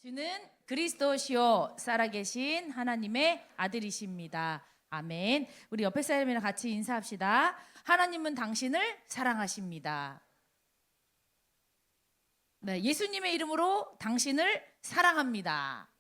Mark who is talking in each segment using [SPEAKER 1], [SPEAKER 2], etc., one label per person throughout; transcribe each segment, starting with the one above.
[SPEAKER 1] 주는 그리스도시요 살아계신 하나님의 아들이십니다. 아멘. 우리 옆에 사람이랑 같이 인사합시다. 하나님은 당신을 사랑하십니다. 네, 예수님의 이름으로 당신을 사랑합니다.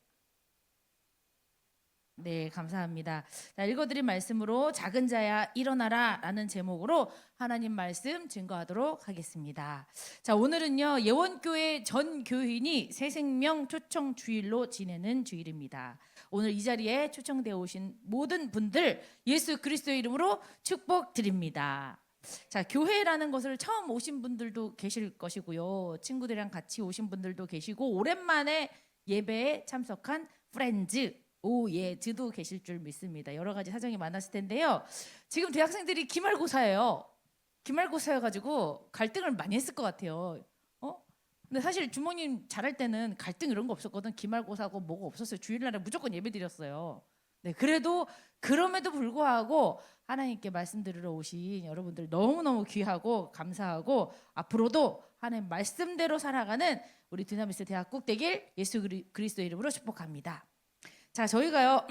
[SPEAKER 1] 네, 감사합니다. 자, 읽어드린 말씀으로 작은 자야 일어나라 라는 제목으로 하나님 말씀 증거하도록 하겠습니다. 자, 오늘은요 예원교회 전 교인이 새생명 초청 주일로 지내는 주일입니다. 오늘 이 자리에 초청되어 오신 모든 분들 예수 그리스도의 이름으로 축복드립니다. 자, 교회라는 것을 처음 오신 분들도 계실 것이고요, 친구들이랑 같이 오신 분들도 계시고, 오랜만에 예배에 참석한 프렌즈 오예즈도 계실 줄 믿습니다. 여러 가지 사정이 많았을 텐데요. 지금 대학생들이 기말고사예요. 기말고사여가지고 갈등을 많이 했을 것 같아요. 근데 사실 주모님 잘할 때는 갈등 이런 거 없었거든. 기말고사고 뭐가 없었어요. 주일날에 무조건 예배 드렸어요. 네, 그럼에도 불구하고 하나님께 말씀 들으러 오신 여러분들 너무너무 귀하고 감사하고, 앞으로도 하나님 말씀대로 살아가는 우리 드나미스 대학국 되길 예수 그리스도 이름으로 축복합니다. 자, 저희가요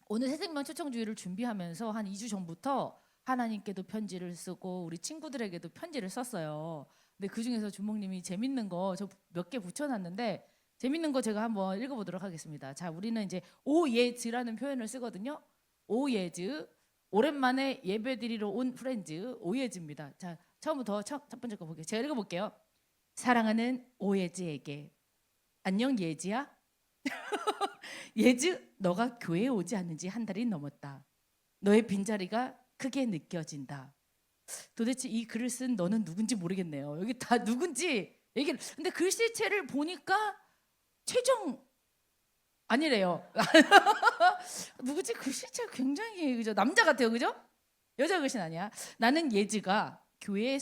[SPEAKER 1] 오늘 새생명 초청주일을 준비하면서 한 2주 전부터 하나님께도 편지를 쓰고 우리 친구들에게도 편지를 썼어요. 근데 그중에서 주목님이 재밌는 거 저 몇 개 붙여놨는데, 재밌는 거 제가 한번 읽어보도록 하겠습니다. 자, 우리는 이제 오예즈라는 표현을 쓰거든요. 오예즈, 오랜만에 예배드리러 온 프렌즈 오예즈입니다. 자, 처음부터 첫 번째 거 볼게요. 제가 읽어볼게요. 사랑하는 오예즈에게, 안녕 예즈야. 예즈, 너가 교회에 오지 않은 지 한 달이 넘었다. 너의 빈자리가 크게 느껴진다. 도대체 이 글을 쓴 너는 누군지 모르겠네요. 여기 다 누군지 얘기를. 근데 글씨체를 보니까 최정 아니래요. 누구지? 글씨체가 굉장히 그죠? 남자 같아요, 그죠? 여자 글씨는 아니야. 나는 예즈가 교회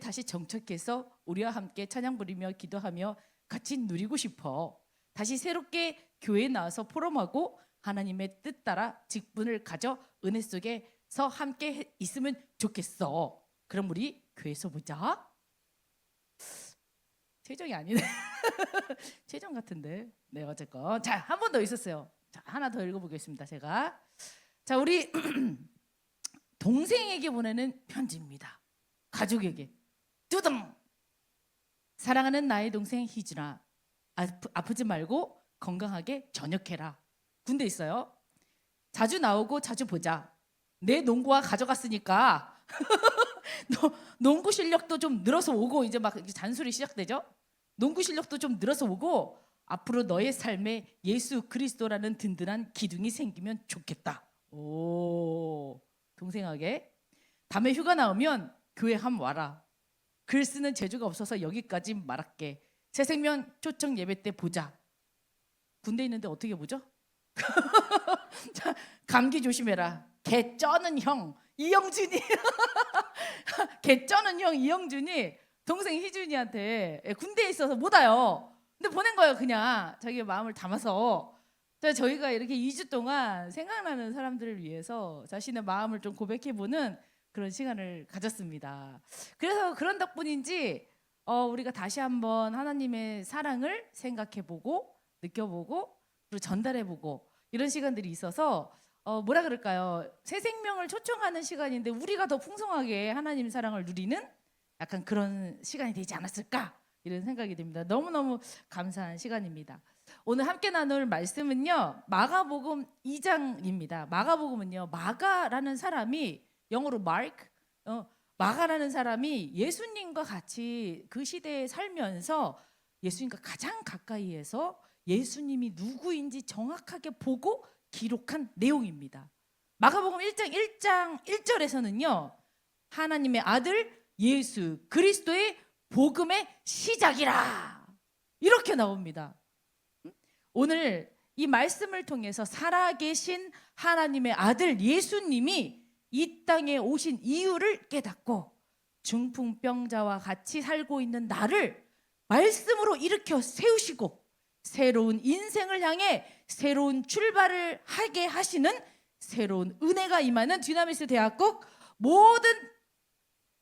[SPEAKER 1] 다시 정착해서 우리와 함께 찬양 부리며 기도하며 같이 누리고 싶어. 다시 새롭게 교회에 나와서 포럼하고 하나님의 뜻 따라 직분을 가져 은혜 속에서 함께 있으면 좋겠어. 그럼 우리 교회에서 보자. 최정이 아니네. 최정 같은데. 네, 어쨌건 자, 한 번 더 있었어요. 자, 하나 더 읽어보겠습니다. 제가 자, 우리 동생에게 보내는 편지입니다. 가족에게. 뚜둥. 사랑하는 나의 동생 희준아, 아프지 말고 건강하게 전역해라. 군대 있어요. 자주 나오고 자주 보자. 내 농구화 가져갔으니까 너 농구 실력도 좀 늘어서 오고, 이제 막 잔소리 시작되죠. 농구 실력도 좀 늘어서 오고, 앞으로 너의 삶에 예수 그리스도라는 든든한 기둥이 생기면 좋겠다. 오, 동생에게. 다음에 휴가 나오면 교회 한번 와라. 글 쓰는 재주가 없어서 여기까지 말할게. 새생명 초청 예배 때 보자. 군대 있는데 어떻게 보죠? 자, 감기 조심해라. 개 쩌는 형 이영준이 개 쩌는 형 이영준이 동생 희준이한테 군대에 있어서 못 와요. 근데 보낸 거예요. 그냥 자기의 마음을 담아서. 자, 저희가 이렇게 2주 동안 생각나는 사람들을 위해서 자신의 마음을 좀 고백해보는 그런 시간을 가졌습니다. 그래서 그런 덕분인지 우리가 다시 한번 하나님의 사랑을 생각해보고 느껴보고 그리고 전달해보고 이런 시간들이 있어서 뭐라 그럴까요? 새 생명을 초청하는 시간인데 우리가 더 풍성하게 하나님 사랑을 누리는 약간 그런 시간이 되지 않았을까, 이런 생각이 듭니다. 너무너무 감사한 시간입니다. 오늘 함께 나눌 말씀은요, 마가복음 2장입니다. 마가복음은요, 마가라는 사람이 영어로 마크, 마가라는 사람이 예수님과 같이 그 시대에 살면서 예수님과 가장 가까이에서 예수님이 누구인지 정확하게 보고 기록한 내용입니다. 마가복음 1장 1절에서는요, 하나님의 아들 예수 그리스도의 복음의 시작이라 이렇게 나옵니다. 오늘 이 말씀을 통해서 살아계신 하나님의 아들 예수님이 이 땅에 오신 이유를 깨닫고 중풍병자와 같이 살고 있는 나를 말씀으로 일으켜 세우시고 새로운 인생을 향해 새로운 출발을 하게 하시는 새로운 은혜가 임하는 dynamis 대학국 모든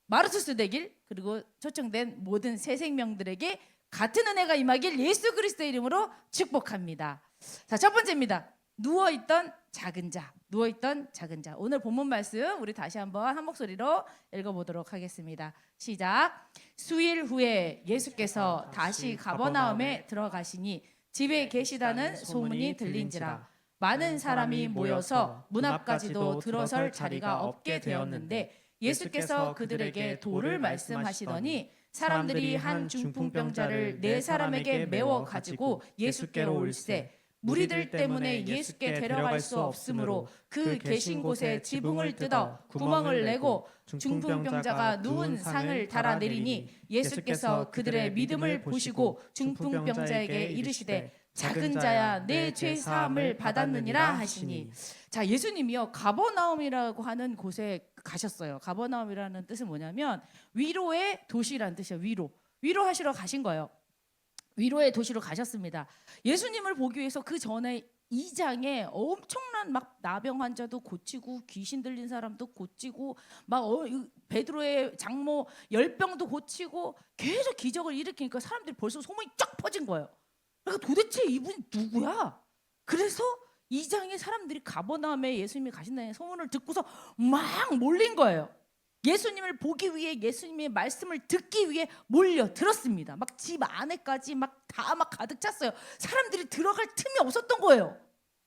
[SPEAKER 1] 마르투스 되길, 그리고 초청된 모든 새 생명들에게 같은 은혜가 임하길 예수 그리스도의 이름으로 축복합니다. 자, 첫 번째입니다. 누워있던 작은 자. 누워있던 작은 자. 오늘 본문 말씀 우리 다시 한번 한 목소리로 읽어보도록 하겠습니다. 시작. 수일 후에 예수께서 다시 가버나움에 들어가시니 집에 계시다는 소문이 들린지라. 많은 사람이 모여서 문 앞까지도 들어설 자리가 없게 되었는데 예수께서 그들에게 도를 말씀하시더니 사람들이 한 중풍병자를 네 사람에게 메워 가지고 예수께로 올세. 무리들 때문에 예수께 데려갈 수 없으므로 그 계신 곳에 지붕을 뜯어 구멍을 내고 중풍병자가 누운 상을 달아내리니 예수께서 그들의 믿음을 보시고 중풍병자에게 이르시되 작은 자야 내 죄 사함을 받았느니라 하시니. 자, 예수님이요 가버나움이라고 하는 곳에 가셨어요. 가버나움이라는 뜻은 뭐냐면 위로의 도시라는 뜻이에요. 위로하시러 가신 거예요. 위로의 도시로 가셨습니다. 예수님을 보기 위해서 그 전에 2장에 엄청난 막 나병 환자도 고치고 귀신 들린 사람도 고치고 막 베드로의 장모 열병도 고치고 계속 기적을 일으키니까 사람들이 벌써 소문이 쫙 퍼진 거예요. 그러니까 도대체 이분이 누구야? 그래서 2장에 사람들이 가버나움에 예수님이 가신다는 소문을 듣고서 막 몰린 거예요. 예수님을 보기 위해 예수님의 말씀을 듣기 위해 몰려 들었습니다. 막 집 안에까지 막 다 막 가득 찼어요. 사람들이 들어갈 틈이 없었던 거예요.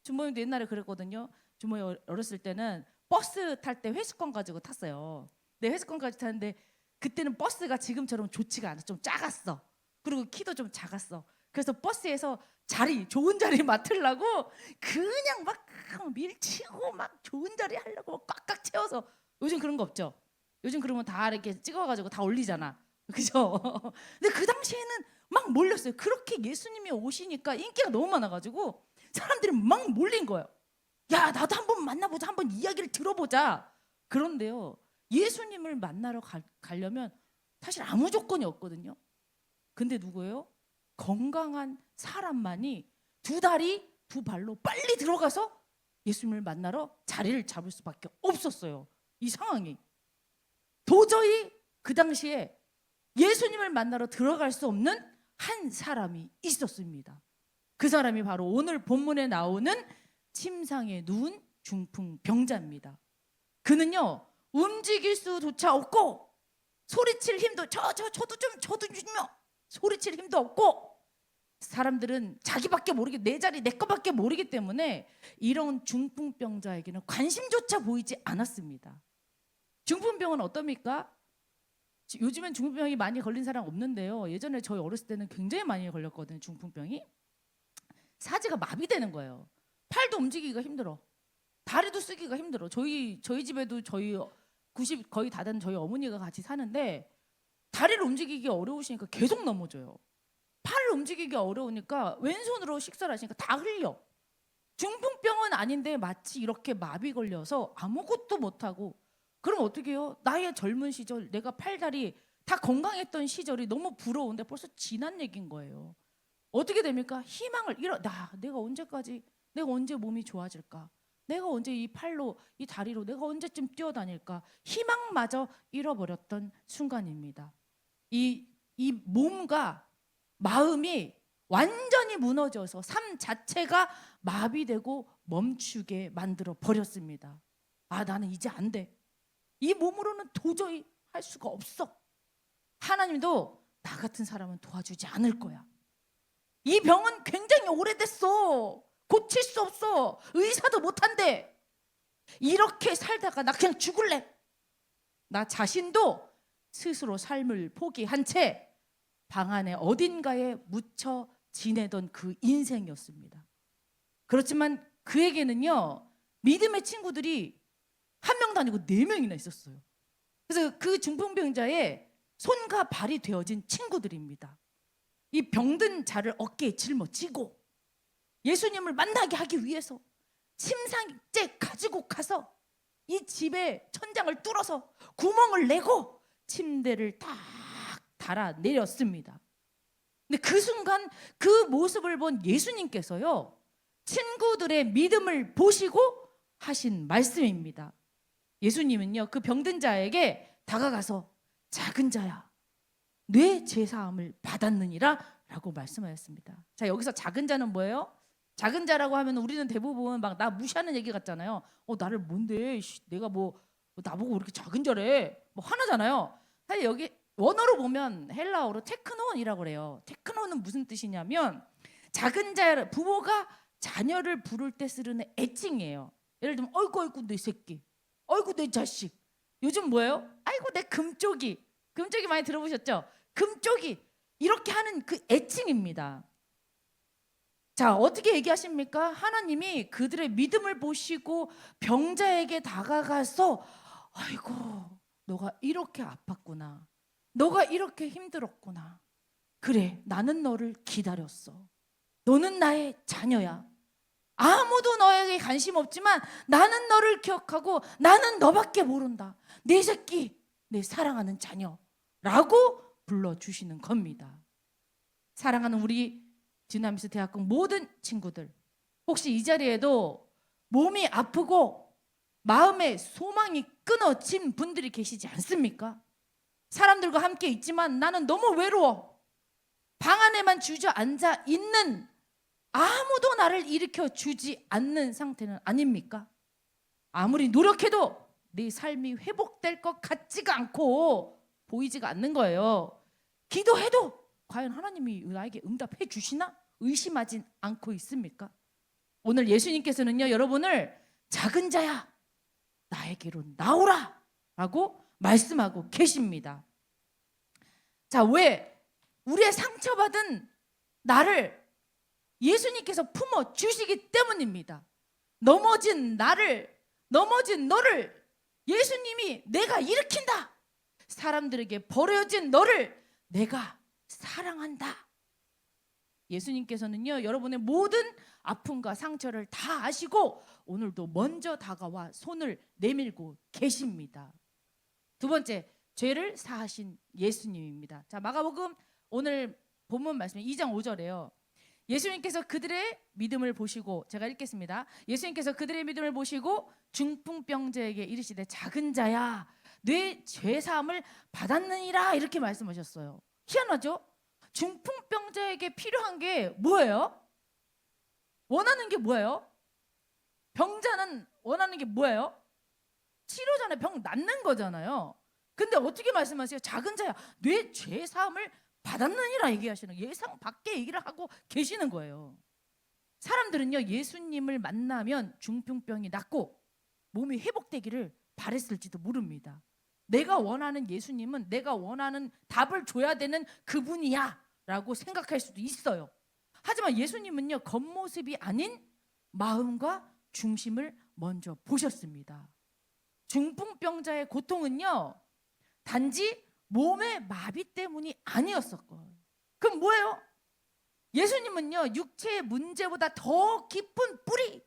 [SPEAKER 1] 주모님도 옛날에 그랬거든요. 주모님 어렸을 때는 버스 탈 때 회수권 가지고 탔어요. 네, 회수권까지 탔는데 그때는 버스가 지금처럼 좋지가 않아. 좀 작았어. 그리고 키도 좀 작았어. 그래서 버스에서 좋은 자리 맡으려고 그냥 막 밀치고 막 좋은 자리 하려고 꽉꽉 채워서. 요즘 그런 거 없죠? 요즘 그러면 다 이렇게 찍어가지고 다 올리잖아. 그죠? 근데 그 당시에는 막 몰렸어요. 그렇게 예수님이 오시니까 인기가 너무 많아가지고 사람들이 막 몰린 거예요. 야, 나도 한번 만나보자. 한번 이야기를 들어보자. 그런데요, 예수님을 만나러 가려면 사실 아무 조건이 없거든요. 근데 누구예요? 건강한 사람만이 두 다리 두 발로 빨리 들어가서 예수님을 만나러 자리를 잡을 수밖에 없었어요. 이 상황이. 도저히 그 당시에 예수님을 만나러 들어갈 수 없는 한 사람이 있었습니다. 그 사람이 바로 오늘 본문에 나오는 침상에 누운 중풍병자입니다. 그는요 움직일 수조차 없고 소리칠 힘도 저도 좀 소리칠 힘도 없고, 사람들은 자기밖에 모르게 내 자리 내 거밖에 모르기 때문에 이런 중풍병자에게는 관심조차 보이지 않았습니다. 중풍병은 어떻습니까? 요즘엔 중풍병이 많이 걸린 사람 없는데요. 예전에 저희 어렸을 때는 굉장히 많이 걸렸거든요. 중풍병이. 사지가 마비되는 거예요. 팔도 움직이기가 힘들어. 다리도 쓰기가 힘들어. 저희 집에도 저희 90 거의 다 된 저희 어머니가 같이 사는데 다리를 움직이기 어려우시니까 계속 넘어져요. 팔을 움직이기 어려우니까 왼손으로 식사를 하시니까 다 흘려. 중풍병은 아닌데 마치 이렇게 마비 걸려서 아무것도 못하고, 그럼 어떻게 해요? 나의 젊은 시절 내가 팔다리 다 건강했던 시절이 너무 부러운데 벌써 지난 얘기인 거예요. 어떻게 됩니까? 희망을 내가 언제 몸이 좋아질까? 내가 언제 이 팔로 이 다리로 내가 언제쯤 뛰어다닐까? 희망마저 잃어버렸던 순간입니다. 이 몸과 마음이 완전히 무너져서 삶 자체가 마비되고 멈추게 만들어 버렸습니다. 나는 이제 안 돼. 이 몸으로는 도저히 할 수가 없어. 하나님도 나 같은 사람은 도와주지 않을 거야. 이 병은 굉장히 오래됐어. 고칠 수 없어. 의사도 못한대. 이렇게 살다가 나 그냥 죽을래. 나 자신도 스스로 삶을 포기한 채 방 안에 어딘가에 묻혀 지내던 그 인생이었습니다. 그렇지만 그에게는요 믿음의 친구들이 한 명도 아니고 4명이나 있었어요. 그래서 그 중풍병자의 손과 발이 되어진 친구들입니다. 이 병든 자를 어깨에 짊어지고 예수님을 만나게 하기 위해서 침상째 가지고 가서 이 집의 천장을 뚫어서 구멍을 내고 침대를 딱 달아 내렸습니다. 근데 그 순간 그 모습을 본 예수님께서요 친구들의 믿음을 보시고 하신 말씀입니다. 예수님은요 그 병든 자에게 다가가서 작은 자야 내 죄사함을 받았느니라 라고 말씀하였습니다. 자, 여기서 작은 자는 뭐예요? 작은 자라고 하면 우리는 대부분 막 나 무시하는 얘기 같잖아요. 나를 뭔데 내가 뭐 나보고 이렇게 작은 자래 뭐 화나잖아요. 사실 여기 원어로 보면 헬라어로 테크논이라고 그래요. 테크논은 무슨 뜻이냐면 작은 자, 부모가 자녀를 부를 때 쓰는 애칭이에요. 예를 들면 어이구 어이구 내 새끼, 어이구 내 자식. 요즘 뭐예요? 아이고 내 금쪽이. 금쪽이 많이 들어보셨죠? 금쪽이. 이렇게 하는 그 애칭입니다. 자, 어떻게 얘기하십니까? 하나님이 그들의 믿음을 보시고 병자에게 다가가서 아이고 너가 이렇게 아팠구나, 너가 이렇게 힘들었구나, 그래 나는 너를 기다렸어, 너는 나의 자녀야, 아무도 너에게 관심 없지만 나는 너를 기억하고 나는 너밖에 모른다, 내 새끼, 내 사랑하는 자녀라고 불러주시는 겁니다. 사랑하는 우리 디나미스 대학교 모든 친구들, 혹시 이 자리에도 몸이 아프고 마음의 소망이 끊어진 분들이 계시지 않습니까? 사람들과 함께 있지만 나는 너무 외로워, 방 안에만 주저앉아 있는, 아무도 나를 일으켜 주지 않는 상태는 아닙니까? 아무리 노력해도 내 삶이 회복될 것 같지가 않고 보이지가 않는 거예요. 기도해도 과연 하나님이 나에게 응답해 주시나 의심하진 않고 있습니까? 오늘 예수님께서는요, 여러분을 작은 자야 나에게로 나오라 라고 말씀하고 계십니다. 자, 왜? 우리의 상처받은 나를 예수님께서 품어 주시기 때문입니다. 넘어진 나를, 넘어진 너를 예수님이 내가 일으킨다. 사람들에게 버려진 너를 내가 사랑한다. 예수님께서는요, 여러분의 모든 아픔과 상처를 다 아시고 오늘도 먼저 다가와 손을 내밀고 계십니다. 두 번째, 죄를 사하신 예수님입니다. 자, 마가복음 오늘 본문 말씀 2장 5절에요. 예수님께서 그들의 믿음을 보시고, 제가 읽겠습니다. 예수님께서 그들의 믿음을 보시고 중풍병자에게 이르시되 작은 자야 내 죄사함을 받았느니라, 이렇게 말씀하셨어요. 희한하죠? 중풍병자에게 필요한 게 뭐예요? 원하는 게 뭐예요? 병자는 원하는 게 뭐예요? 치료잖아요. 병 낫는 거잖아요. 근데 어떻게 말씀하세요? 작은 자야 내 죄사함을 받았느니라 얘기하시는, 예상 밖의 얘기를 하고 계시는 거예요. 사람들은요, 예수님을 만나면 중풍병이 낫고 몸이 회복되기를 바랬을지도 모릅니다. 내가 원하는 예수님은 내가 원하는 답을 줘야 되는 그분이야 라고 생각할 수도 있어요. 하지만 예수님은요, 겉모습이 아닌 마음과 중심을 먼저 보셨습니다. 중풍병자의 고통은요, 단지 몸의 마비 때문이 아니었었고, 그럼 뭐예요? 예수님은요, 육체의 문제보다 더 깊은 뿌리,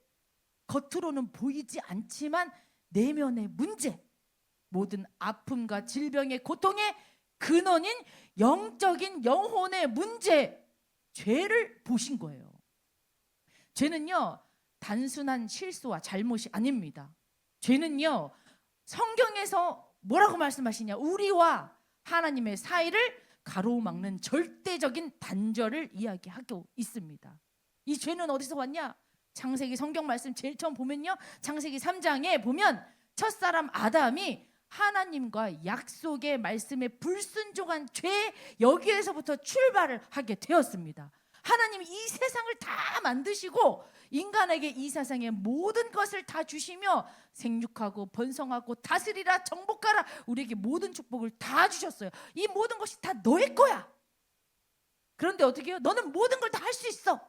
[SPEAKER 1] 겉으로는 보이지 않지만 내면의 문제, 모든 아픔과 질병의 고통의 근원인 영적인 영혼의 문제, 죄를 보신 거예요. 죄는요, 단순한 실수와 잘못이 아닙니다. 죄는요, 성경에서 뭐라고 말씀하시냐, 우리와 하나님의 사이를 가로막는 절대적인 단절을 이야기하고 있습니다. 이 죄는 어디서 왔냐? 창세기 성경 말씀 제일 처음 보면요, 창세기 3장에 보면 첫사람 아담이 하나님과 약속의 말씀에 불순종한 죄, 여기에서부터 출발을 하게 되었습니다. 하나님이 이 세상을 다 만드시고 인간에게 이 세상의 모든 것을 다 주시며 생육하고 번성하고 다스리라 정복하라, 우리에게 모든 축복을 다 주셨어요. 이 모든 것이 다 너의 거야. 그런데 어떻게 해요? 너는 모든 걸 다 할 수 있어.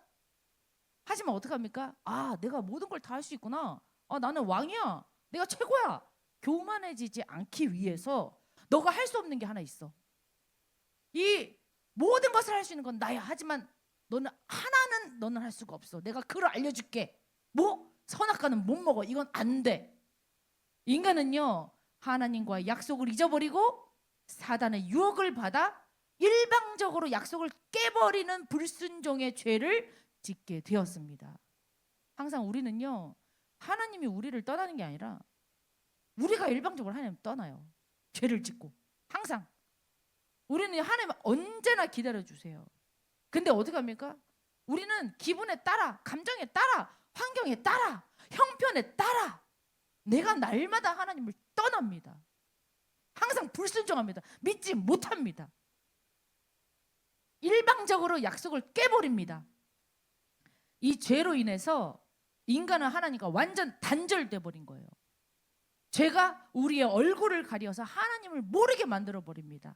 [SPEAKER 1] 하지만 어떡합니까? 아, 내가 모든 걸 다 할 수 있구나, 나는 왕이야, 내가 최고야. 교만해지지 않기 위해서 너가 할 수 없는 게 하나 있어. 이 모든 것을 할 수 있는 건 나야. 하지만 너는 하나는 너는 할 수가 없어. 내가 그걸 알려줄게. 뭐? 선악과는 못 먹어. 이건 안 돼. 인간은요, 하나님과의 약속을 잊어버리고 사단의 유혹을 받아 일방적으로 약속을 깨버리는 불순종의 죄를 짓게 되었습니다. 항상 우리는요, 하나님이 우리를 떠나는 게 아니라 우리가 일방적으로 하나님 떠나요. 죄를 짓고. 항상 우리는 하나님 언제나 기다려주세요. 근데 어떻게 합니까? 우리는 기분에 따라, 감정에 따라, 환경에 따라, 형편에 따라 내가 날마다 하나님을 떠납니다. 항상 불순종합니다. 믿지 못합니다. 일방적으로 약속을 깨버립니다. 이 죄로 인해서 인간은 하나님과 완전 단절돼 버린 거예요. 죄가 우리의 얼굴을 가려서 하나님을 모르게 만들어 버립니다.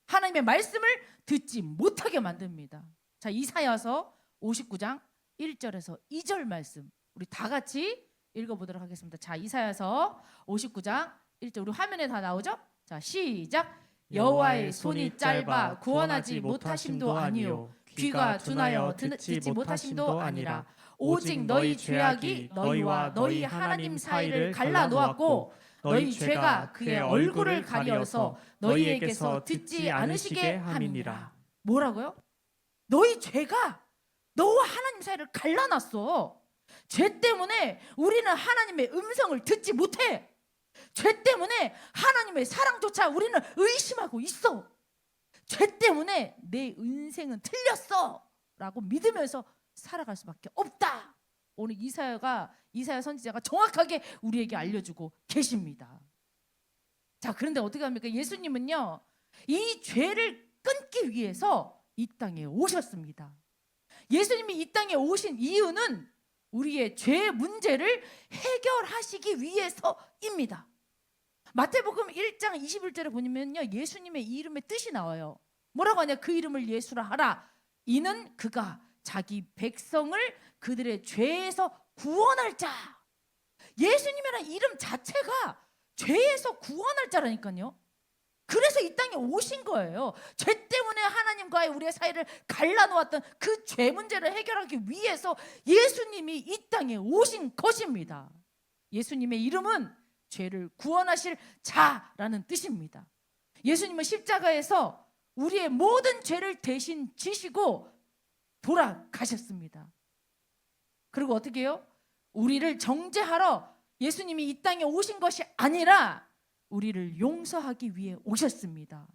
[SPEAKER 1] 하나님의 말씀을 듣지 못하게 만듭니다. 자, 이사야서 59장 1절에서 2절 말씀 우리 다 같이 읽어보도록 하겠습니다. 자, 이사야서 59장 1절 우리 화면에 다 나오죠? 자, 시작. 여호와의 손이 짧아 구원하지 못하심도 아니요 귀가 둔하여 듣지 못하심도 아니라 오직 너희 죄악이 너희와 너희 하나님 사이를 갈라놓았고 너희 죄가 그의 얼굴을 가려서 너희에게서 듣지 않으시게 함이니라. 뭐라고요? 너희 죄가 너와 하나님 사이를 갈라놨어. 죄 때문에 우리는 하나님의 음성을 듣지 못해. 죄 때문에 하나님의 사랑조차 우리는 의심하고 있어. 죄 때문에 내 인생은 틀렸어 라고 믿으면서 살아갈 수밖에 없다. 오늘 이사야 선지자가 정확하게 우리에게 알려주고 계십니다. 자, 그런데 어떻게 합니까? 예수님은요, 이 죄를 끊기 위해서 이 땅에 오셨습니다. 예수님이 이 땅에 오신 이유는 우리의 죄 문제를 해결하시기 위해서입니다. 마태복음 1장 21절에 보면요, 예수님의 이름의 뜻이 나와요. 뭐라고 하냐? 그 이름을 예수라 하라. 이는 그가 자기 백성을 그들의 죄에서 구원할 자. 예수님이라는 이름 자체가 죄에서 구원할 자라니까요. 그래서 이 땅에 오신 거예요. 죄 때문에 하나님과의 우리의 사이를 갈라놓았던 그 죄 문제를 해결하기 위해서 예수님이 이 땅에 오신 것입니다. 예수님의 이름은 죄를 구원하실 자라는 뜻입니다. 예수님은 십자가에서 우리의 모든 죄를 대신 지시고 돌아가셨습니다. 그리고 어떻게 해요? 우리를 정죄하러 예수님이 이 땅에 오신 것이 아니라 우리를 용서하기 위해 오셨습니다.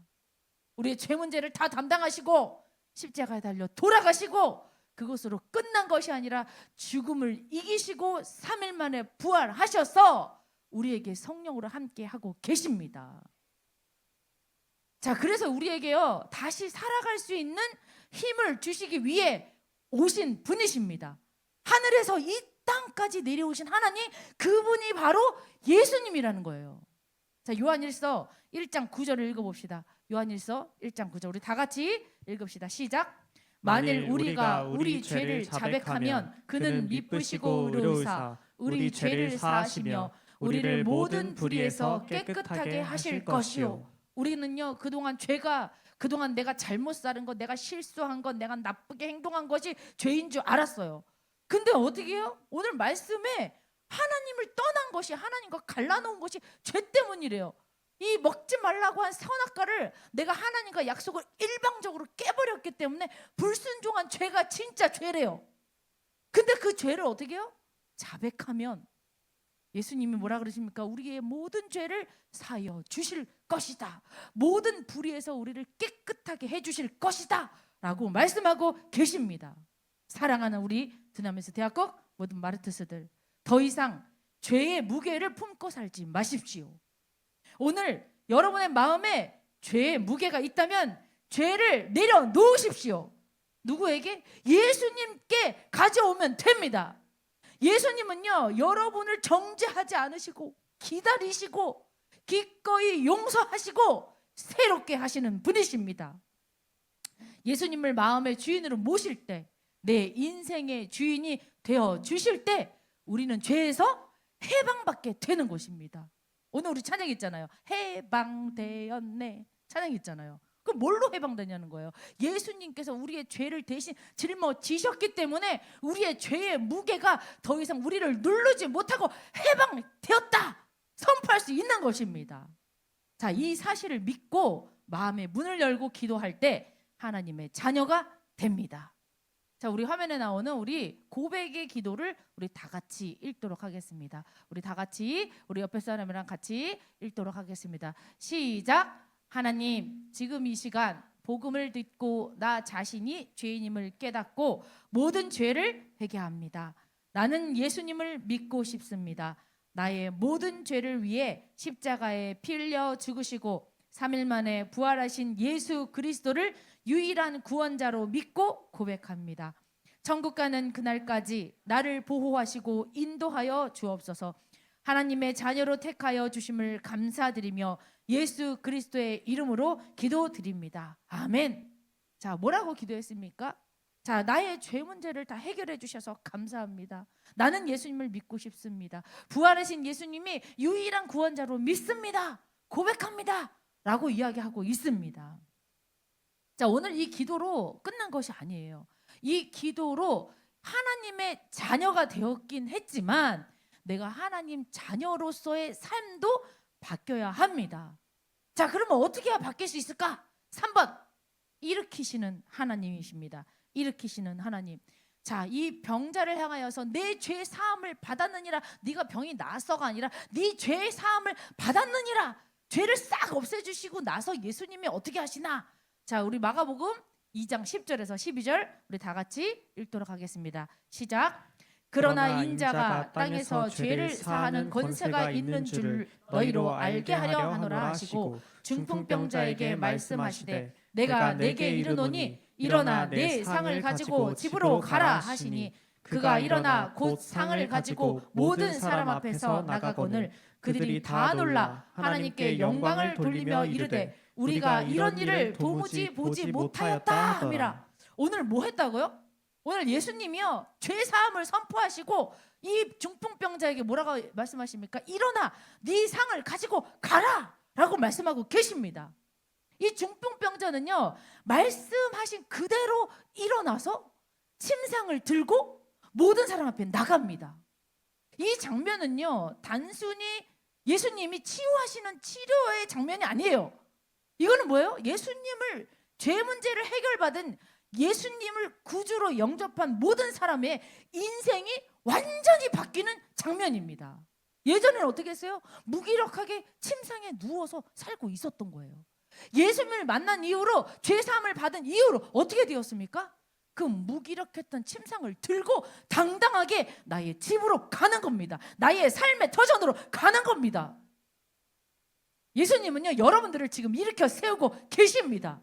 [SPEAKER 1] 우리의 죄 문제를 다 담당하시고 십자가에 달려 돌아가시고 그것으로 끝난 것이 아니라 죽음을 이기시고 3일 만에 부활하셔서 우리에게 성령으로 함께 하고 계십니다. 자, 그래서 우리에게요, 다시 살아갈 수 있는 힘을 주시기 위해 오신 분이십니다. 하늘에서 이 땅까지 내려오신 하나님, 그분이 바로 예수님이라는 거예요. 자, 요한일서 1장 9절을 읽어봅시다. 요한일서 1장 9절 우리 다 같이 읽읍시다. 시작. 만일 우리가 우리 죄를 자백하면 그는 미쁘시고 의로우사 우리 죄를 사하시며 우리를 모든 불의에서 깨끗하게 하실 것이요. 우리는요, 그동안 내가 잘못 살은 것, 내가 실수한 것, 내가 나쁘게 행동한 것이 죄인 줄 알았어요. 근데 어떻게 해요? 오늘 말씀에 하나님을 떠난 것이, 하나님과 갈라놓은 것이 죄 때문이래요. 이 먹지 말라고 한 선악과를 내가 하나님과 약속을 일방적으로 깨버렸기 때문에 불순종한 죄가 진짜 죄래요. 근데 그 죄를 어떻게 해요? 자백하면 예수님이 뭐라 그러십니까? 우리의 모든 죄를 사하여 주실 것이다. 모든 불의에서 우리를 깨끗하게 해주실 것이다 라고 말씀하고 계십니다. 사랑하는 우리 드나메스 대학교 모든 마르트스들, 더 이상 죄의 무게를 품고 살지 마십시오. 오늘 여러분의 마음에 죄의 무게가 있다면 죄를 내려놓으십시오. 누구에게? 예수님께 가져오면 됩니다. 예수님은요, 여러분을 정죄하지 않으시고 기다리시고 기꺼이 용서하시고 새롭게 하시는 분이십니다. 예수님을 마음의 주인으로 모실 때, 내 인생의 주인이 되어 주실 때 우리는 죄에서 해방받게 되는 것입니다. 오늘 우리 찬양 있잖아요. 해방되었네. 찬양 있잖아요. 그럼 뭘로 해방되냐는 거예요. 예수님께서 우리의 죄를 대신 짊어지셨기 때문에 우리의 죄의 무게가 더 이상 우리를 누르지 못하고 해방되었다 선포할 수 있는 것입니다. 자, 이 사실을 믿고 마음의 문을 열고 기도할 때 하나님의 자녀가 됩니다. 자, 우리 화면에 나오는 우리 고백의 기도를 우리 다 같이 읽도록 하겠습니다. 우리 다 같이 우리 옆에 사람이랑 같이 읽도록 하겠습니다. 시작. 하나님, 지금 이 시간 복음을 듣고 나 자신이 죄인임을 깨닫고 모든 죄를 회개합니다. 나는 예수님을 믿고 싶습니다. 나의 모든 죄를 위해 십자가에 피 흘려 죽으시고 3일 만에 부활하신 예수 그리스도를 유일한 구원자로 믿고 고백합니다. 천국 가는 그날까지 나를 보호하시고 인도하여 주옵소서. 하나님의 자녀로 택하여 주심을 감사드리며 예수 그리스도의 이름으로 기도드립니다. 아멘. 자, 뭐라고 기도했습니까? 자, 나의 죄 문제를 다 해결해 주셔서 감사합니다. 나는 예수님을 믿고 싶습니다. 부활하신 예수님이 유일한 구원자로 믿습니다. 고백합니다. 라고 이야기하고 있습니다. 자, 오늘 이 기도로 끝난 것이 아니에요. 이 기도로 하나님의 자녀가 되었긴 했지만 내가 하나님 자녀로서의 삶도 바뀌어야 합니다. 자, 그러면 어떻게 해야 바뀔 수 있을까? 3번, 일으키시는 하나님이십니다. 일으키시는 하나님. 자, 이 병자를 향하여서 내 죄 사함을 받았느니라. 네가 병이 나서가 아니라 네 죄 사함을 받았느니라. 죄를 싹 없애주시고 나서 예수님이 어떻게 하시나? 자, 우리 마가복음 2장 10절에서 12절 우리 다 같이 읽도록 하겠습니다. 시작. 그러나 인자가 땅에서 죄를 사하는 권세가 있는 줄 너희로 알게 하려 하노라 하시고 중풍병자에게 말씀하시되 내가 내게 이르노니 일어나 내 상을 가지고 집으로 가라 하시니 그가 일어나 곧 상을 가지고 모든 사람 앞에서 나가거늘 그들이 다 놀라 하나님께 영광을 돌리며 이르되 우리가 이런 일을 도무지 보지 못하였다 함이라. 오늘 뭐 했다고요? 오늘 예수님이요 죄 사함을 선포하시고 이 중풍병자에게 뭐라고 말씀하십니까? 일어나 네 상을 가지고 가라 라고 말씀하고 계십니다. 이 중풍병자는요 말씀하신 그대로 일어나서 침상을 들고 모든 사람 앞에 나갑니다. 이 장면은요 단순히 예수님이 치유하시는 치료의 장면이 아니에요. 이거는 뭐예요? 예수님을 죄 문제를 해결받은 예수님을 구주로 영접한 모든 사람의 인생이 완전히 바뀌는 장면입니다. 예전에는 어떻게 했어요? 무기력하게 침상에 누워서 살고 있었던 거예요. 예수님을 만난 이후로 죄사함을 받은 이후로 어떻게 되었습니까? 그 무기력했던 침상을 들고 당당하게 나의 집으로 가는 겁니다. 나의 삶의 터전으로 가는 겁니다. 예수님은요 여러분들을 지금 일으켜 세우고 계십니다.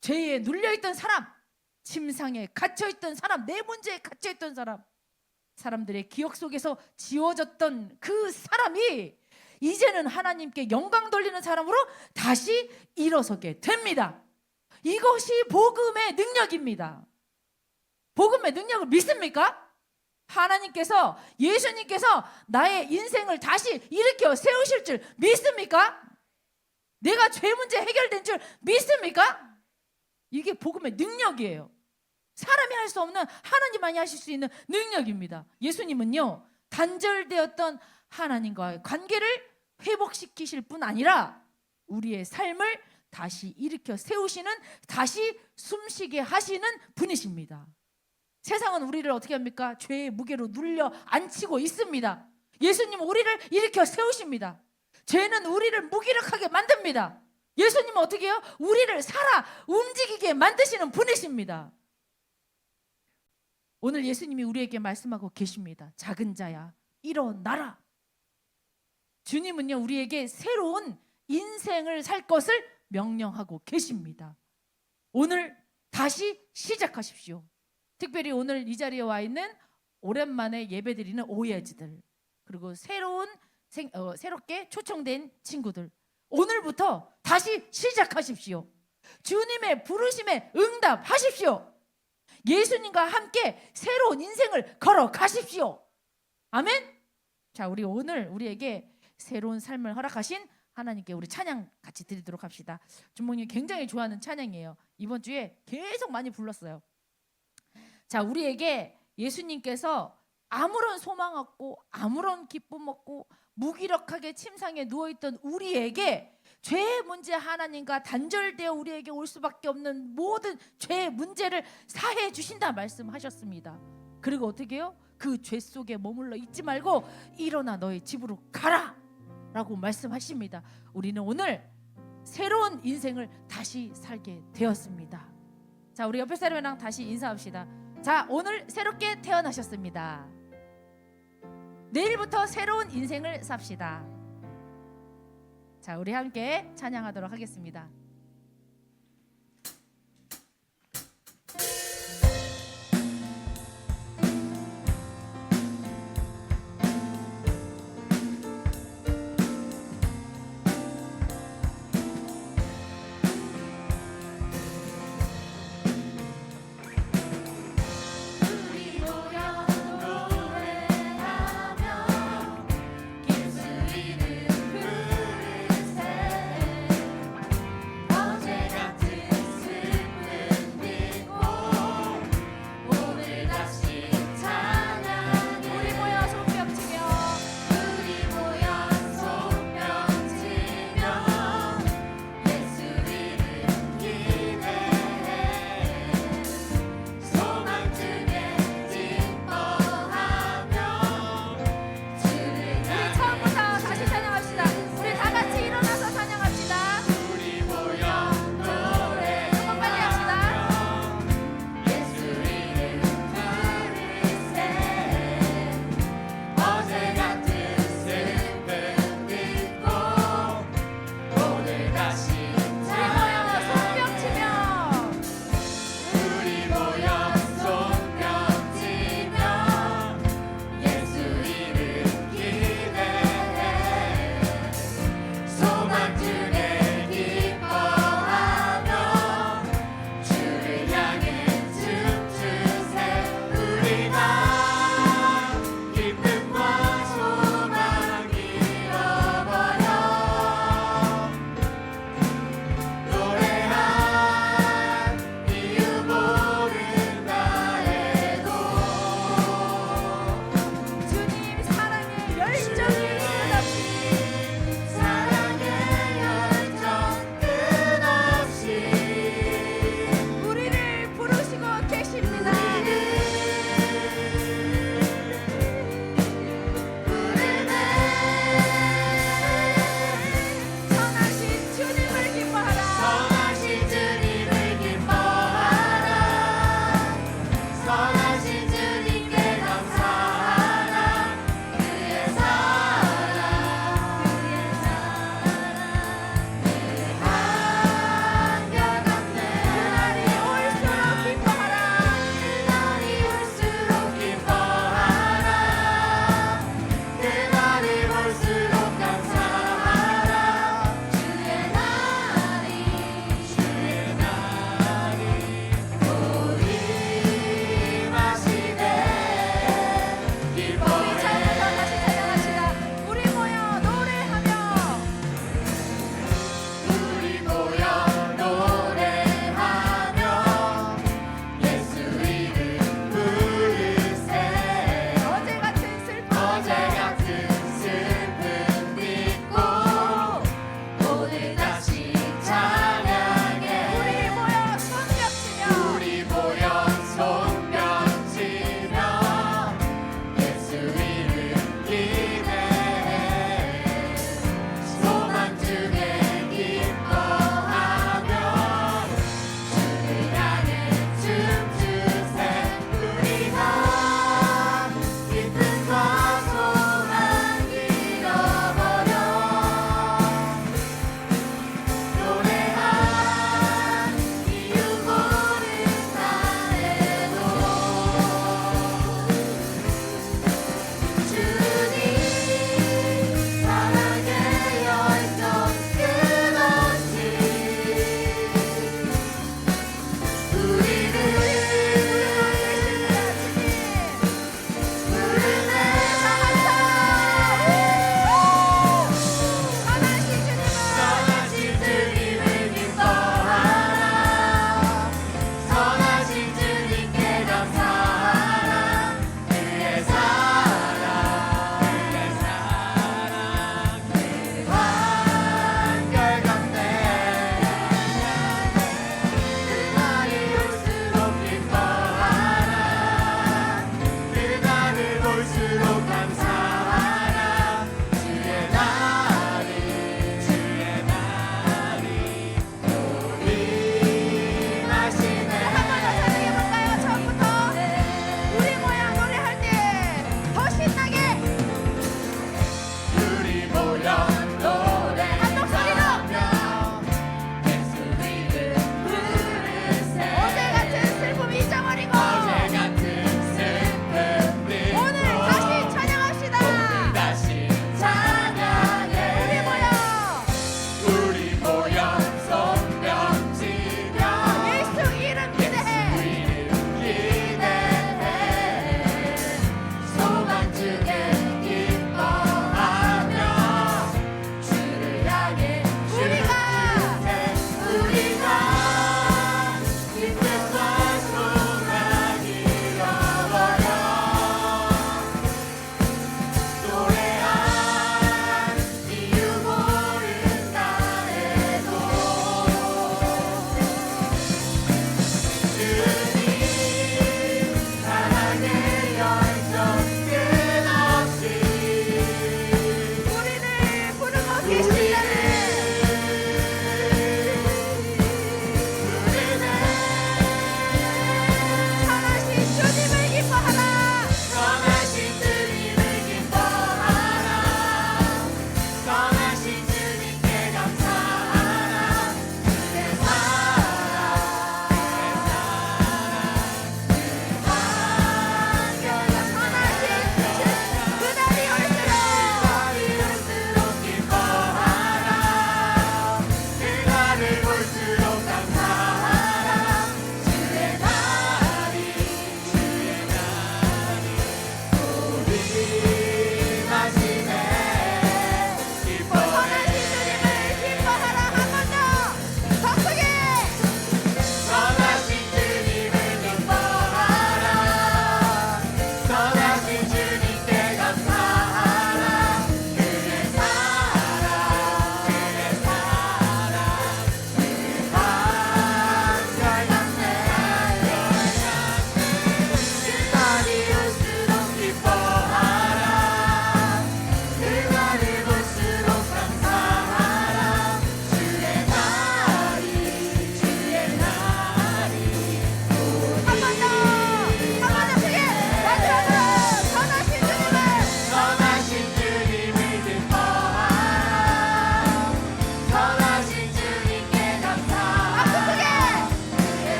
[SPEAKER 1] 죄에 눌려있던 사람, 침상에 갇혀있던 사람, 내 문제에 갇혀있던 사람, 사람들의 기억 속에서 지워졌던 그 사람이 이제는 하나님께 영광 돌리는 사람으로 다시 일어서게 됩니다. 이것이 복음의 능력입니다. 복음의 능력을 믿습니까? 하나님께서 예수님께서 나의 인생을 다시 일으켜 세우실 줄 믿습니까? 내가 죄 문제 해결된 줄 믿습니까? 이게 복음의 능력이에요. 사람이 할 수 없는 하나님만이 하실 수 있는 능력입니다. 예수님은요 단절되었던 하나님과의 관계를 회복시키실 뿐 아니라 우리의 삶을 다시 일으켜 세우시는, 다시 숨쉬게 하시는 분이십니다. 세상은 우리를 어떻게 합니까? 죄의 무게로 눌려 앉히고 있습니다. 예수님은 우리를 일으켜 세우십니다. 죄는 우리를 무기력하게 만듭니다. 예수님은 어떻게 해요? 우리를 살아 움직이게 만드시는 분이십니다. 오늘 예수님이 우리에게 말씀하고 계십니다. 작은 자야 일어나라. 주님은요 우리에게 새로운 인생을 살 것을 명령하고 계십니다. 오늘 다시 시작하십시오. 특별히 오늘 이 자리에 와 있는 오랜만에 예배드리는 오예지들, 그리고 새롭게 초청된 친구들, 오늘부터 다시 시작하십시오. 주님의 부르심에 응답하십시오. 예수님과 함께 새로운 인생을 걸어가십시오. 아멘. 자, 우리 오늘 우리에게 새로운 삶을 허락하신 하나님께 우리 찬양 같이 드리도록 합시다. 준목님 굉장히 좋아하는 찬양이에요. 이번 주에 계속 많이 불렀어요. 자, 우리에게 예수님께서 아무런 소망 없고 아무런 기쁨 없고 무기력하게 침상에 누워있던 우리에게 죄의 문제 하나님과 단절되어 우리에게 올 수밖에 없는 모든 죄의 문제를 사해 주신다 말씀하셨습니다. 그리고 어떻게 해요? 그 죄 속에 머물러 있지 말고 일어나 너의 집으로 가라 라고 말씀하십니다. 우리는 오늘 새로운 인생을 다시 살게 되었습니다. 자, 우리 옆에 사람이랑 다시 인사합시다. 자, 오늘 새롭게 태어나셨습니다. 내일부터 새로운 인생을 삽시다. 자, 우리 함께 찬양하도록 하겠습니다.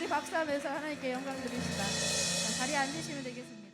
[SPEAKER 1] 박수하면서 하나님께 영광 드립시다. 자, 자리에 앉으시면 되겠습니다.